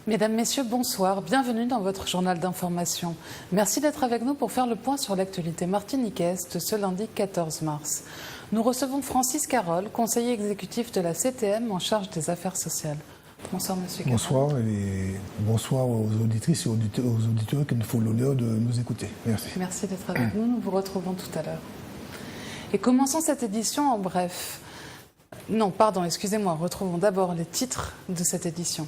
Mesdames, Messieurs, bonsoir. Bienvenue dans votre journal d'information. Merci d'être avec nous pour faire le point sur l'actualité martiniquaise de ce lundi 14 mars. Nous recevons Francis Carole, conseiller exécutif de la CTM en charge des affaires sociales. Bonsoir, Monsieur Carole. Bonsoir et bonsoir aux auditrices et aux auditeurs qui nous font l'honneur de nous écouter. Merci. Merci d'être avec nous. Nous vous retrouvons tout à l'heure. Et commençons cette édition en bref. Non, pardon, excusez-moi. Retrouvons d'abord les titres de cette édition.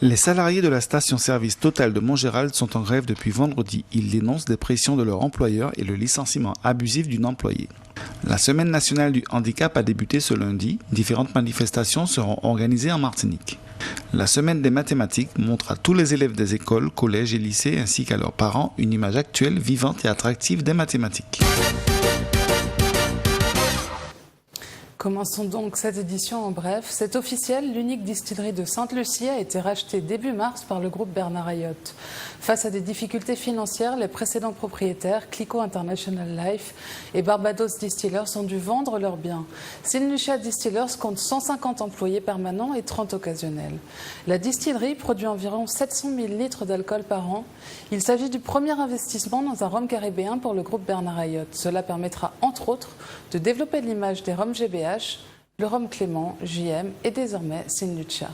Les salariés de la station-service Total de Montgérald sont en grève depuis vendredi. Ils dénoncent des pressions de leur employeur et le licenciement abusif d'une employée. La Semaine nationale du handicap a débuté ce lundi. Différentes manifestations seront organisées en Martinique. La Semaine des mathématiques montre à tous les élèves des écoles, collèges et lycées ainsi qu'à leurs parents une image actuelle, vivante et attractive des mathématiques. Commençons donc cette édition en bref. C'est officiel, l'unique distillerie de Sainte-Lucie a été rachetée début mars par le groupe Bernard Ayotte. Face à des difficultés financières, les précédents propriétaires, Clicquot International Life et Barbados Distillers, ont dû vendre leurs biens. Sainte-Lucia Distillers compte 150 employés permanents et 30 occasionnels. La distillerie produit environ 700 000 litres d'alcool par an. Il s'agit du premier investissement dans un rhum caribéen pour le groupe Bernard Ayotte. Cela permettra entre autres de développer l'image des rhums GBH, le rhum Clément, JM et désormais Sainte-Lucia.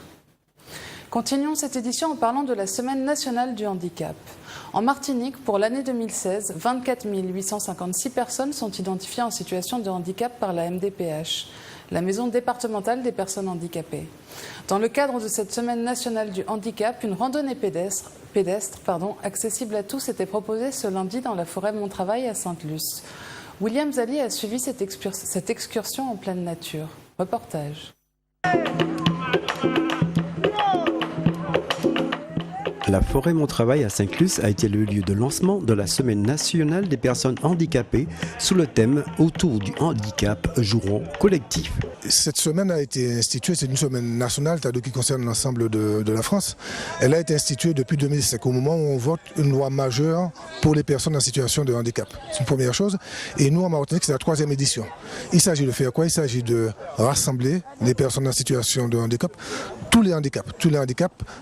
Continuons cette édition en parlant de la Semaine nationale du handicap. En Martinique, pour l'année 2016, 24 856 personnes sont identifiées en situation de handicap par la MDPH, la Maison départementale des personnes handicapées. Dans le cadre de cette Semaine nationale du handicap, une randonnée pédestre accessible à tous était proposée ce lundi dans la forêt Montravail à Sainte-Luce. William Zali a suivi cette excursion en pleine nature. Reportage. La forêt Montravail à Sainte-Luce a été le lieu de lancement de la Semaine nationale des personnes handicapées sous le thème « Autour du handicap, jouons collectif ». Cette semaine a été instituée, c'est une semaine nationale qui concerne l'ensemble de la France. Elle a été instituée depuis 2005, au moment où on vote une loi majeure pour les personnes en situation de handicap. C'est une première chose. Et nous, en Martinique, c'est la 3e édition. Il s'agit de faire quoi? Il s'agit de rassembler les personnes en situation de handicap, tous les handicaps,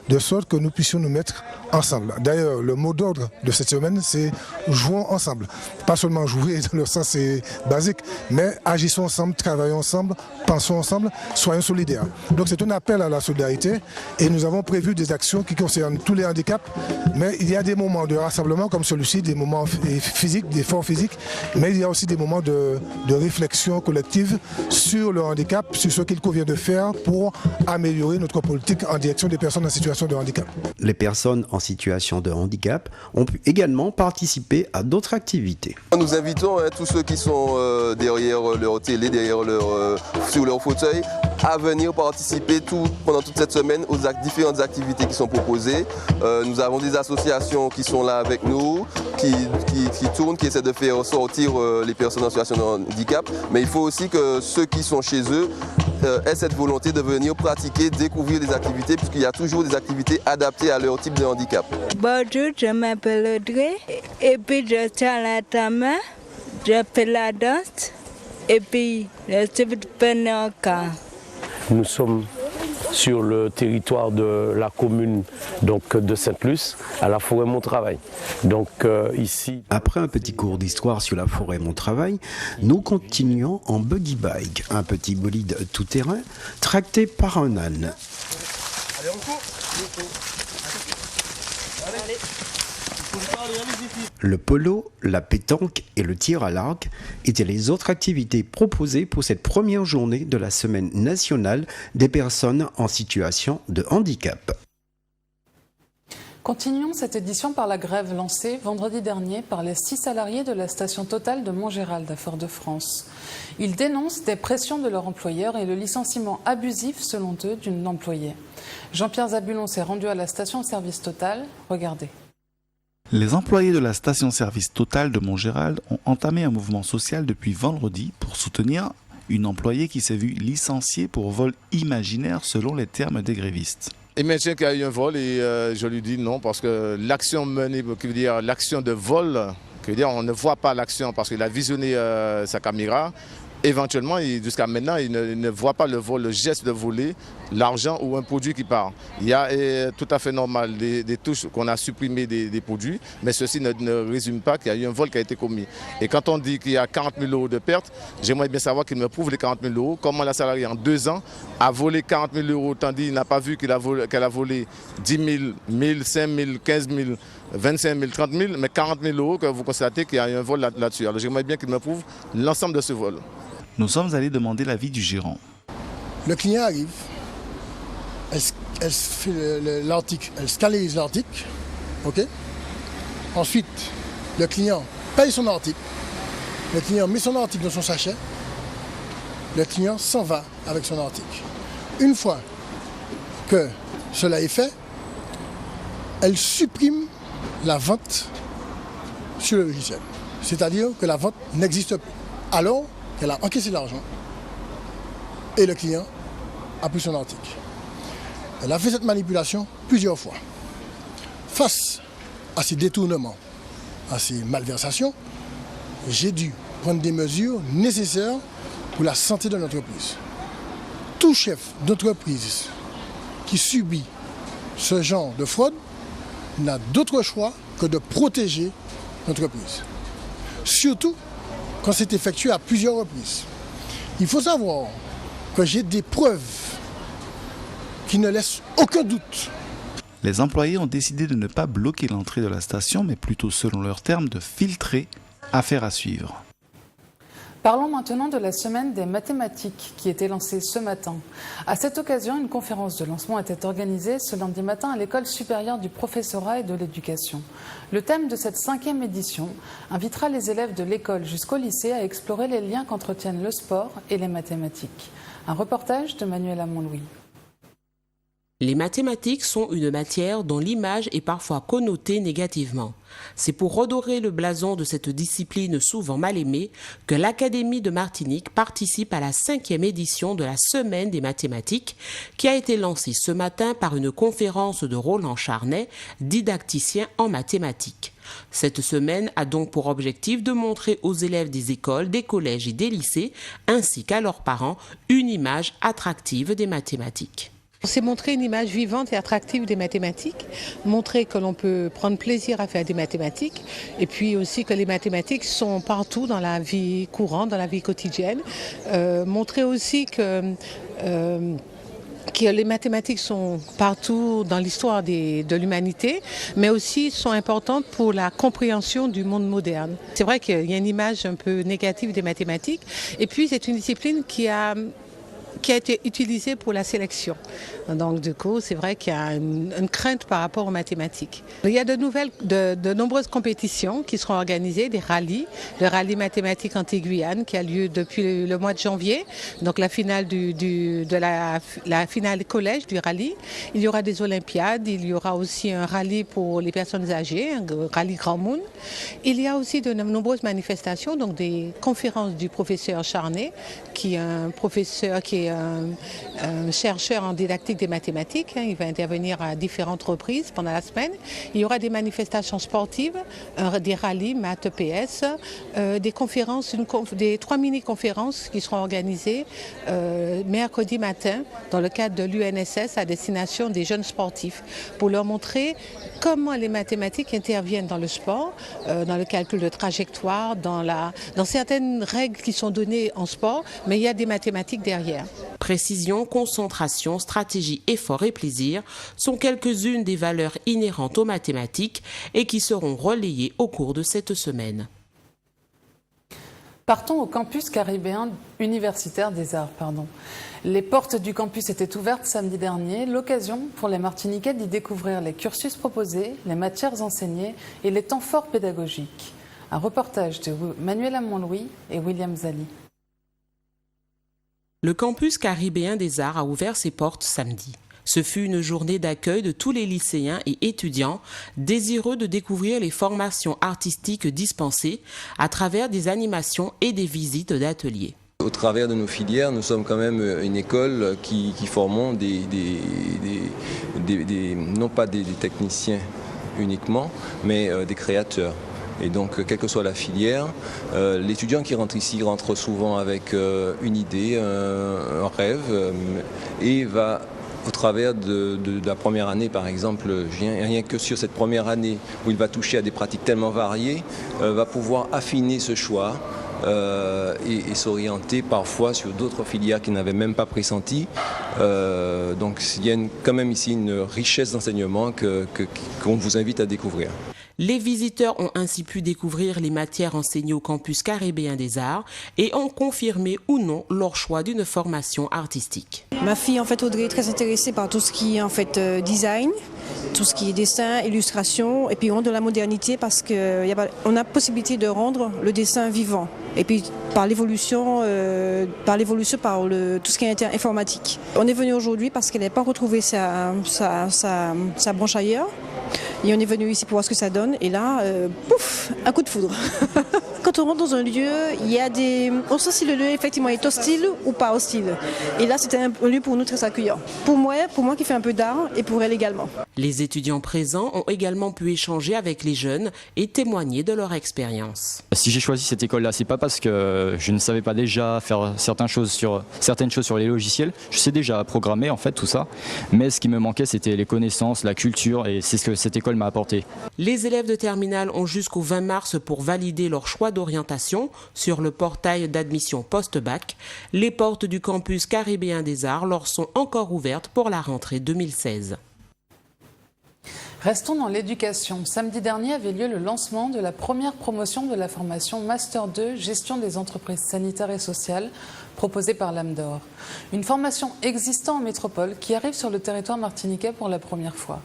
de sorte que nous puissions nous mettre ensemble. D'ailleurs, le mot d'ordre de cette semaine, c'est « jouons ensemble ». Pas seulement jouer dans le sens basique, mais agissons ensemble, travaillons ensemble, pensons ensemble, soyons solidaires. Donc c'est un appel à la solidarité et nous avons prévu des actions qui concernent tous les handicaps, mais il y a des moments de rassemblement comme celui-ci, des moments physiques, d'efforts physiques, mais il y a aussi des moments de réflexion collective sur le handicap, sur ce qu'il convient de faire pour améliorer notre politique en direction des personnes en situation de handicap. Les personnes en situation de handicap ont pu également participer à d'autres activités. Nous invitons tous ceux qui sont derrière leur télé, sur leur fauteuil, à venir participer pendant toute cette semaine aux différentes activités qui sont proposées. Nous avons des associations qui sont là avec nous, qui tournent, qui essaient de faire sortir les personnes en situation de handicap. Mais il faut aussi que ceux qui sont chez eux aient cette volonté de venir pratiquer, découvrir des activités, puisqu'il y a toujours des activités adaptées à leur type de handicap. Bonjour, je m'appelle Audrey et puis je suis à la tama, je fais la danse et puis je suis venue en camp. Nous sommes sur le territoire de la commune de Sainte-Luce, à la forêt Montravail. Ici. Après un petit cours d'histoire sur la forêt Montravail, nous continuons en buggy bike, un petit bolide tout-terrain tracté par un âne. Allez, on court. Allez. Le polo, la pétanque et le tir à l'arc étaient les autres activités proposées pour cette première journée de la Semaine nationale des personnes en situation de handicap. Continuons cette édition par la grève lancée vendredi dernier par les 6 salariés de la station Total de Montgérald à Fort-de-France. Ils dénoncent des pressions de leur employeur et le licenciement abusif, selon eux, d'une employée. Jean-Pierre Zabulon s'est rendu à la station-service Total. Regardez. Les employés de la station-service Total de Montgérald ont entamé un mouvement social depuis vendredi pour soutenir une employée qui s'est vue licenciée pour vol imaginaire selon les termes des grévistes. Il maintient qu'il y a eu un vol et je lui dis non parce que l'action menée, qui veut dire l'action de vol, qui veut dire on ne voit pas l'action parce qu'il a visionné sa caméra éventuellement, jusqu'à maintenant, ils ne voient pas le geste de voler l'argent ou un produit qui part. Il y a tout à fait normal des touches qu'on a supprimées des produits, mais ceci ne résume pas qu'il y a eu un vol qui a été commis. Et quand on dit qu'il y a 40 000 € de pertes, j'aimerais bien savoir qu'il me prouve les 40 000 €. Comment la salariée en 2 ans a volé 40 000 €, tandis qu'il n'a pas vu qu'elle a volé 10 000, 1 000, 5 000, 15 000, 25 000, 30 000, mais 40 000 € que vous constatez qu'il y a eu un vol là-dessus. Alors j'aimerais bien qu'il me prouve l'ensemble de ce vol. Nous sommes allés demander l'avis du gérant. Le client arrive, elle fait l'article, elle scalise l'article, ok. Ensuite, le client paye son article, le client met son article dans son sachet, le client s'en va avec son article. Une fois que cela est fait, elle supprime la vente sur le logiciel. C'est-à-dire que la vente n'existe plus. Alors qu'elle a encaissé l'argent et le client a pris son article. Elle a fait cette manipulation plusieurs fois. Face à ces détournements, à ces malversations, j'ai dû prendre des mesures nécessaires pour la santé de l'entreprise. Tout chef d'entreprise qui subit ce genre de fraude n'a d'autre choix que de protéger l'entreprise. Surtout quand c'est effectué à plusieurs reprises. Il faut savoir que j'ai des preuves qui ne laissent aucun doute. Les employés ont décidé de ne pas bloquer l'entrée de la station, mais plutôt, selon leurs termes, de filtrer. Affaire à suivre. Parlons maintenant de la semaine des mathématiques qui était lancée ce matin. À cette occasion, une conférence de lancement était organisée ce lundi matin à l'École supérieure du professorat et de l'éducation. Le thème de cette 5e édition invitera les élèves de l'école jusqu'au lycée à explorer les liens qu'entretiennent le sport et les mathématiques. Un reportage de Manuela Montlouis. Les mathématiques sont une matière dont l'image est parfois connotée négativement. C'est pour redorer le blason de cette discipline souvent mal aimée que l'Académie de Martinique participe à la 5e édition de la Semaine des mathématiques qui a été lancée ce matin par une conférence de Roland Charnet, didacticien en mathématiques. Cette semaine a donc pour objectif de montrer aux élèves des écoles, des collèges et des lycées, ainsi qu'à leurs parents, une image attractive des mathématiques. C'est montrer une image vivante et attractive des mathématiques, montrer que l'on peut prendre plaisir à faire des mathématiques et puis aussi que les mathématiques sont partout dans la vie courante, dans la vie quotidienne. Montrer aussi que les mathématiques sont partout dans l'histoire de l'humanité, mais aussi sont importantes pour la compréhension du monde moderne. C'est vrai qu'il y a une image un peu négative des mathématiques et puis c'est une discipline qui a été utilisé pour la sélection. Donc du coup, c'est vrai qu'il y a une crainte par rapport aux mathématiques. Il y a de nombreuses compétitions qui seront organisées, des rallyes. Le rallye mathématique anti-Guyane qui a lieu depuis le mois de janvier, donc la finale la finale collège du rallye. Il y aura des olympiades, il y aura aussi un rallye pour les personnes âgées, un rallye Grand Monde. Il y a aussi de nombreuses manifestations, donc des conférences du professeur Charnet, qui est un professeur qui est un chercheur en didactique des mathématiques. Il va intervenir à différentes reprises pendant la semaine. Il y aura des manifestations sportives, des rallyes, maths, PS, des conférences, des 3 mini-conférences qui seront organisées mercredi matin dans le cadre de l'UNSS à destination des jeunes sportifs pour leur montrer comment les mathématiques interviennent dans le sport, dans le calcul de trajectoire, dans certaines règles qui sont données en sport, mais il y a des mathématiques derrière. Précision, concentration, stratégie, effort et plaisir sont quelques-unes des valeurs inhérentes aux mathématiques et qui seront relayées au cours de cette semaine. Partons au campus caribéen universitaire des Arts. Les portes du campus étaient ouvertes samedi dernier, l'occasion pour les Martiniquais d'y découvrir les cursus proposés, les matières enseignées et les temps forts pédagogiques. Un reportage de Manuela Montlouis et William Zali. Le campus caribéen des Arts a ouvert ses portes samedi. Ce fut une journée d'accueil de tous les lycéens et étudiants désireux de découvrir les formations artistiques dispensées à travers des animations et des visites d'ateliers. Au travers de nos filières, nous sommes quand même une école qui formons non pas des techniciens uniquement, mais des créateurs. Et donc, quelle que soit la filière, l'étudiant qui rentre ici rentre souvent avec une idée, un rêve, et va, au travers de la première année, par exemple, rien que sur cette première année où il va toucher à des pratiques tellement variées, va pouvoir affiner ce choix et s'orienter parfois sur d'autres filières qu'il n'avait même pas pressenties. Donc il y a quand même ici une richesse d'enseignement qu'on vous invite à découvrir. Les visiteurs ont ainsi pu découvrir les matières enseignées au campus caribéen des arts et ont confirmé ou non leur choix d'une formation artistique. Ma fille en fait Audrey est très intéressée par tout ce qui est en fait design, tout ce qui est dessin, illustration et puis on de la modernité parce qu'on a possibilité de rendre le dessin vivant et puis par l'évolution par tout ce qui est informatique. On est venu aujourd'hui parce qu'elle n'avait pas retrouvé sa branche ailleurs. Et on est venu ici pour voir ce que ça donne. Et là, pouf, un coup de foudre. Quand on rentre dans un lieu, on sent si le lieu effectivement est hostile ou pas hostile. Et là, c'était un lieu pour nous très accueillant. Pour moi qui fait un peu d'art et pour elle également. Les étudiants présents ont également pu échanger avec les jeunes et témoigner de leur expérience. Si j'ai choisi cette école-là, c'est pas parce que je ne savais pas déjà faire certaines choses sur les logiciels. Je sais déjà programmer en fait tout ça. Mais ce qui me manquait, c'était les connaissances, la culture et c'est ce que cette école m'a apporté. Les élèves de terminale ont jusqu'au 20 mars pour valider leur choix d'orientation sur le portail d'admission post-bac. Les portes du campus caribéen des arts leur sont encore ouvertes pour la rentrée 2016. Restons dans l'éducation. Samedi dernier avait lieu le lancement de la première promotion de la formation Master 2 Gestion des entreprises sanitaires et sociales proposée par l'Âme d'Or. Une formation existant en métropole qui arrive sur le territoire martiniquais pour la première fois.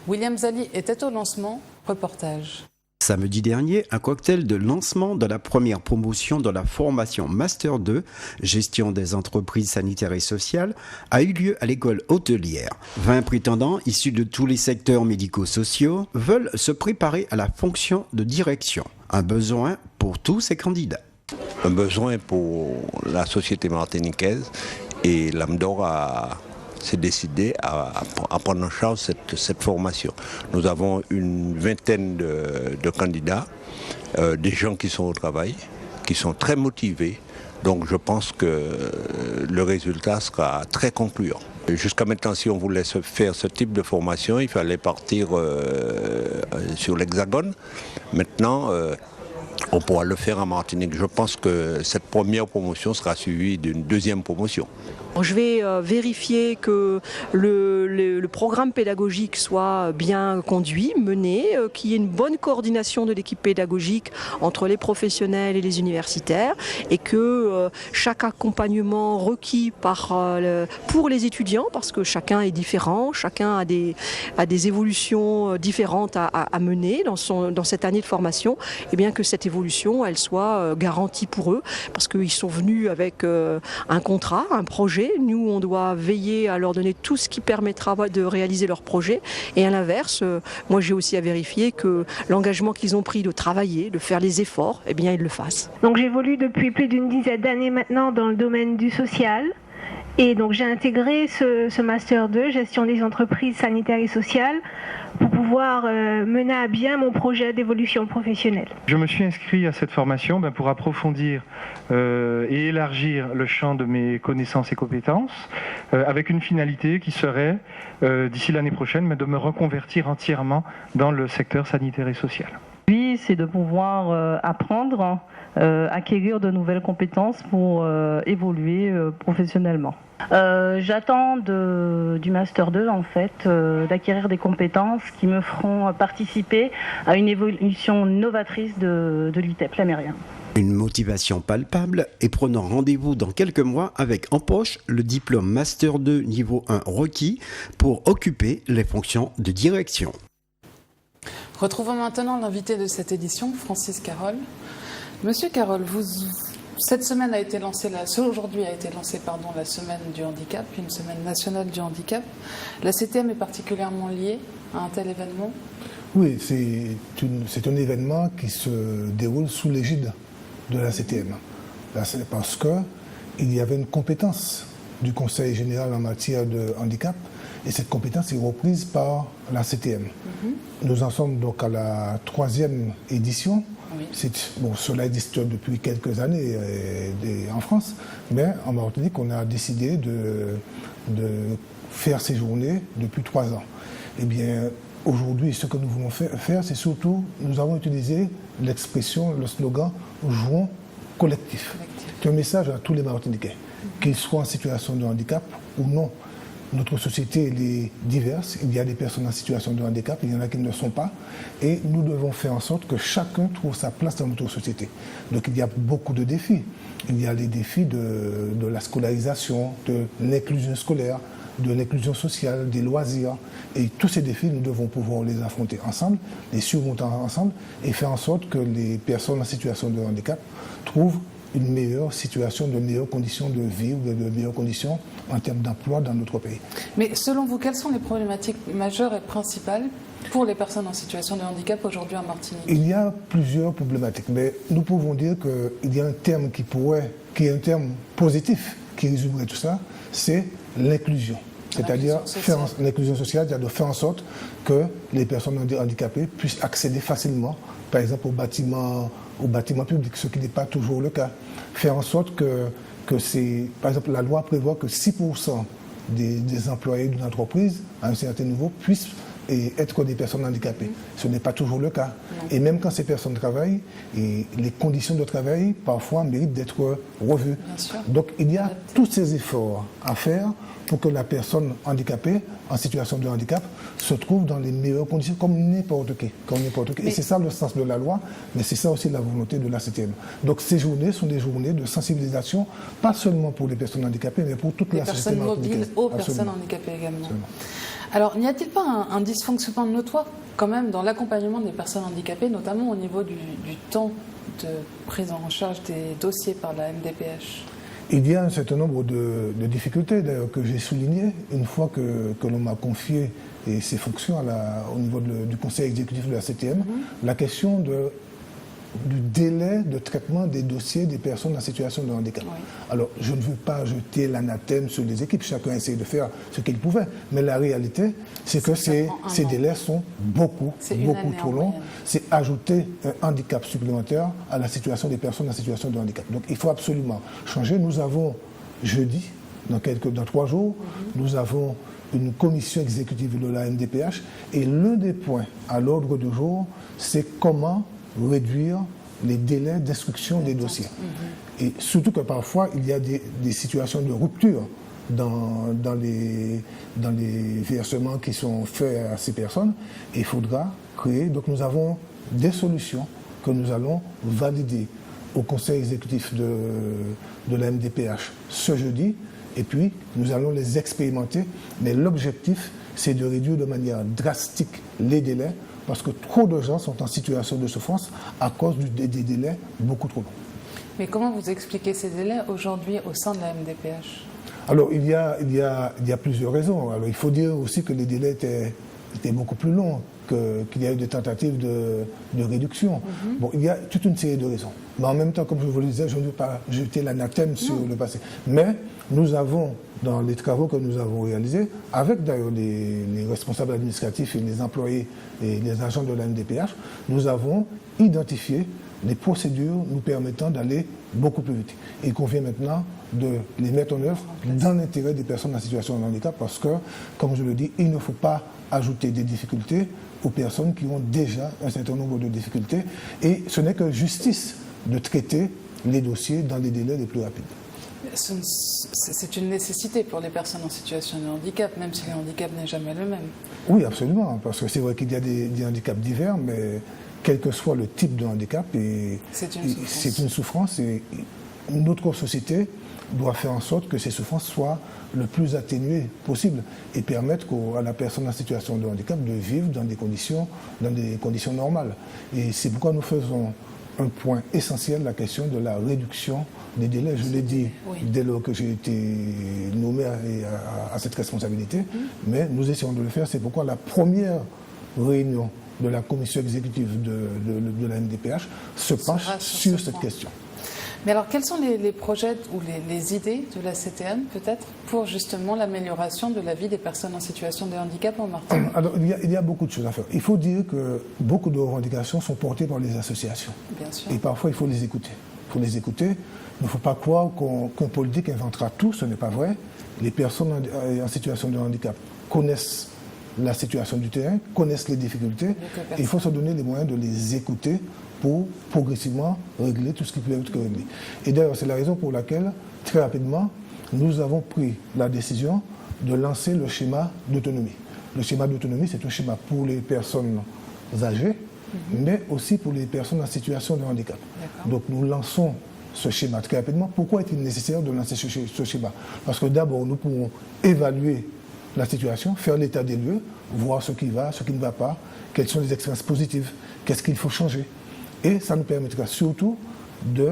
William Zali était au lancement. Reportage. Samedi dernier, un cocktail de lancement de la première promotion de la formation Master 2, Gestion des entreprises sanitaires et sociales, a eu lieu à l'école hôtelière. 20 prétendants issus de tous les secteurs médico-sociaux veulent se préparer à la fonction de direction. Un besoin pour tous ces candidats. Un besoin pour la société martiniquaise et l'Âme d'Or s'est décidé à prendre en charge cette formation. Nous avons une vingtaine de candidats, des gens qui sont au travail, qui sont très motivés. Donc je pense que le résultat sera très concluant. Jusqu'à maintenant, si on voulait faire ce type de formation, il fallait partir sur l'Hexagone. Maintenant, on pourra le faire en Martinique. Je pense que cette première promotion sera suivie d'une deuxième promotion. Je vais vérifier que le programme pédagogique soit bien conduit, mené, qu'il y ait une bonne coordination de l'équipe pédagogique entre les professionnels et les universitaires et que chaque accompagnement requis pour les étudiants, parce que chacun est différent, chacun a des évolutions différentes à mener dans cette année de formation, et bien que cette évolution elle soit garantie pour eux, parce qu'ils sont venus avec un contrat, un projet. Nous, on doit veiller à leur donner tout ce qui permettra de réaliser leur projet. Et à l'inverse, moi j'ai aussi à vérifier que l'engagement qu'ils ont pris de travailler, de faire les efforts, eh bien ils le fassent. Donc j'évolue depuis plus d'une dizaine d'années maintenant dans le domaine du social. Et donc j'ai intégré ce Master 2, Gestion des entreprises sanitaires et sociales, pour pouvoir mener à bien mon projet d'évolution professionnelle. Je me suis inscrit à cette formation pour approfondir et élargir le champ de mes connaissances et compétences, avec une finalité qui serait, d'ici l'année prochaine, de me reconvertir entièrement dans le secteur sanitaire et social. Lui, c'est de pouvoir apprendre, acquérir de nouvelles compétences pour évoluer professionnellement. J'attends du Master 2 en fait d'acquérir des compétences qui me feront participer à une évolution novatrice de l'ITEP Lamérien. Une motivation palpable et prenant rendez-vous dans quelques mois avec en poche le diplôme Master 2 niveau 1 requis pour occuper les fonctions de direction. Retrouvons maintenant l'invité de cette édition, Francis Carole. Monsieur Carole, cette semaine a été lancée, aujourd'hui a été lancée la semaine du handicap, une semaine nationale du handicap. La CTM est particulièrement liée à un tel événement? Oui, c'est un événement qui se déroule sous l'égide de la CTM. C'est parce qu'il y avait une compétence du Conseil général en matière de handicap et cette compétence est reprise par la CTM. Nous en sommes donc à la 3e édition Oui. Bon, cela existe depuis quelques années en France, mais en Martinique, on a décidé de faire ces journées depuis 3 ans. Eh bien, aujourd'hui, ce que nous voulons faire, c'est surtout, nous avons utilisé l'expression, le slogan « Jouons collectif ». C'est un message à tous les Martiniquais, qu'ils soient en situation de handicap ou non. Notre société elle est diverse, il y a des personnes en situation de handicap, il y en a qui ne le sont pas, et nous devons faire en sorte que chacun trouve sa place dans notre société. Donc il y a beaucoup de défis. Il y a les défis de la scolarisation, de l'inclusion scolaire, de l'inclusion sociale, des loisirs. Et tous ces défis, nous devons pouvoir les affronter ensemble, les surmonter ensemble, et faire en sorte que les personnes en situation de handicap trouvent une meilleure situation, de meilleures conditions de vie ou de meilleures conditions en termes d'emploi dans notre pays. Mais selon vous, quelles sont les problématiques majeures et principales pour les personnes en situation de handicap aujourd'hui en Martinique? Il y a plusieurs problématiques, mais nous pouvons dire qu'il y a un terme qui est un terme positif qui résumerait tout ça, c'est l'inclusion. C'est-à-dire l'inclusion sociale, c'est-à-dire de faire en sorte que les personnes handicapées puissent accéder facilement, par exemple, au bâtiment public, ce qui n'est pas toujours le cas. Faire en sorte que par exemple, la loi prévoit que 6% des employés d'une entreprise, à un certain niveau, puissent être des personnes handicapées. Ce n'est pas toujours le cas. Et même quand ces personnes travaillent, les conditions de travail, parfois, méritent d'être revues. Donc, il y a tous ces efforts à faire pour que la personne handicapée, en situation de handicap, se trouve dans les meilleures conditions, comme n'importe qui. Et c'est ça le sens de la loi, mais c'est ça aussi la volonté de la CTM. Donc ces journées sont des journées de sensibilisation, pas seulement pour les personnes handicapées, mais pour toute la société martiniquaise. Les personnes mobiles aux personnes handicapées également. Absolument. Alors, n'y a-t-il pas un dysfonctionnement notoire, quand même, dans l'accompagnement des personnes handicapées, notamment au niveau du temps de prise en charge des dossiers par la MDPH? Il y a un certain nombre de difficultés, d'ailleurs, que j'ai soulignées une fois que l'on m'a confié ces fonctions au niveau du conseil exécutif de la CTM. La question du délai de traitement des dossiers des personnes en situation de handicap. Oui. Alors, je ne veux pas jeter l'anathème sur les équipes, chacun essaie de faire ce qu'il pouvait, mais la réalité, c'est que ces délais sont beaucoup trop longs. C'est ajouter un handicap supplémentaire à la situation des personnes en situation de handicap. Donc, il faut absolument changer. Nous avons jeudi, dans 3 jours, nous avons une commission exécutive de la MDPH, et l'un des points à l'ordre du jour, c'est comment réduire les délais d'instruction des dossiers. Et surtout que parfois, il y a des situations de rupture dans les versements qui sont faits à ces personnes. Et il faudra créer. Donc nous avons des solutions que nous allons valider au conseil exécutif de la MDPH ce jeudi. Et puis, nous allons les expérimenter. Mais l'objectif, c'est de réduire de manière drastique les délais, parce que trop de gens sont en situation de souffrance à cause des délais beaucoup trop longs. Mais comment vous expliquez ces délais aujourd'hui au sein de la MDPH? Alors, il y a plusieurs raisons. Alors, il faut dire aussi que les délais étaient beaucoup plus longs, qu'il y a eu des tentatives de réduction. Bon, il y a toute une série de raisons. Mais en même temps, comme je vous le disais, je ne veux pas jeter l'anathème sur le passé. Mais nous avons, dans les travaux que nous avons réalisés, avec d'ailleurs les responsables administratifs et les employés et les agents de la MDPH, nous avons identifié les procédures nous permettant d'aller beaucoup plus vite. Il convient maintenant de les mettre en œuvre dans l'intérêt des personnes en situation de handicap, parce que, comme je le dis, il ne faut pas ajouter des difficultés aux personnes qui ont déjà un certain nombre de difficultés. Et ce n'est que justice de traiter les dossiers dans les délais les plus rapides. C'est une nécessité pour les personnes en situation de handicap, même si le handicap n'est jamais le même. Oui, absolument, parce que c'est vrai qu'il y a des handicaps divers, mais quel que soit le type de handicap, c'est une souffrance. Et notre société doit faire en sorte que ces souffrances soient le plus atténuées possible et permettre à la personne en situation de handicap de vivre dans des conditions normales. Et c'est pourquoi nous faisons un point essentiel, la question de la réduction des délais. Je l'ai dit dès lors que j'ai été nommé à cette responsabilité, mais nous essayons de le faire. C'est pourquoi la première réunion de la commission exécutive de la MDPH se penche sur cette question. Mais alors, quels sont les projets ou les idées de la CTM, peut-être, pour justement l'amélioration de la vie des personnes en situation de handicap en Martinique? Alors, il y a beaucoup de choses à faire. Il faut dire que beaucoup de revendications sont portées par les associations. Bien sûr. Et parfois, il faut les écouter. Il faut les écouter. Il ne faut pas croire qu'un politique inventera tout, ce n'est pas vrai. Les personnes en situation de handicap connaissent la situation du terrain, connaissent les difficultés. Et il faut se donner les moyens de les écouter pour progressivement régler tout ce qui peut être réglé. Et d'ailleurs, c'est la raison pour laquelle, très rapidement, nous avons pris la décision de lancer le schéma d'autonomie. Le schéma d'autonomie, c'est un schéma pour les personnes âgées, mais aussi pour les personnes en situation de handicap. Donc nous lançons ce schéma très rapidement. Pourquoi est-il nécessaire de lancer ce schéma? Parce que d'abord, nous pourrons évaluer la situation, faire l'état des lieux, voir ce qui va, ce qui ne va pas, quelles sont les expériences positives, qu'est-ce qu'il faut changer. Et ça nous permettra surtout de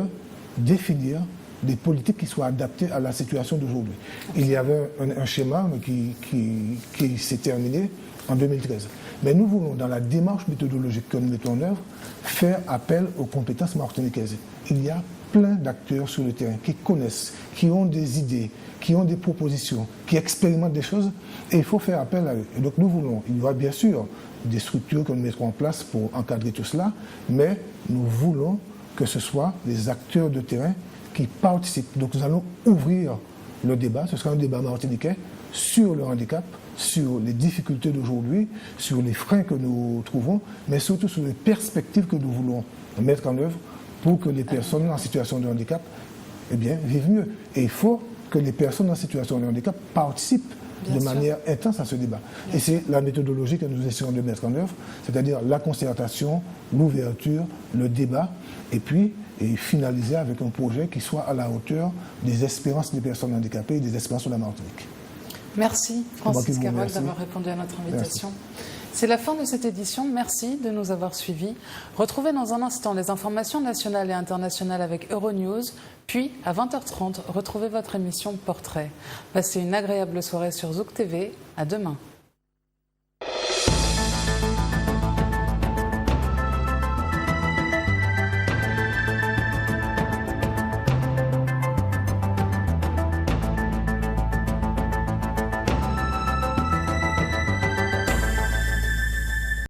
définir des politiques qui soient adaptées à la situation d'aujourd'hui. Il y avait un schéma qui s'est terminé en 2013. Mais nous voulons, dans la démarche méthodologique que nous mettons en œuvre, faire appel aux compétences martiniquaises. Il y a plein d'acteurs sur le terrain qui connaissent, qui ont des idées, qui ont des propositions, qui expérimentent des choses, et il faut faire appel à eux. Et donc nous voulons, il y aura bien sûr des structures que nous mettrons en place pour encadrer tout cela, mais nous voulons que ce soit des acteurs de terrain qui participent. Donc nous allons ouvrir le débat, ce sera un débat martiniquais sur le handicap, sur les difficultés d'aujourd'hui, sur les freins que nous trouvons, mais surtout sur les perspectives que nous voulons mettre en œuvre pour que les personnes en situation de handicap vivent mieux. Et il faut que les personnes en situation de handicap participent de manière intense à ce débat. Et c'est la méthodologie que nous essayons de mettre en œuvre, c'est-à-dire la concertation, l'ouverture, le débat, et puis finaliser avec un projet qui soit à la hauteur des espérances des personnes handicapées et des espérances de la Martinique. Merci Francis Carole d'avoir répondu à notre invitation. C'est la fin de cette édition. Merci de nous avoir suivis. Retrouvez dans un instant les informations nationales et internationales avec Euronews. Puis, à 20h30, retrouvez votre émission Portrait. Passez une agréable soirée sur Zouk TV. À demain.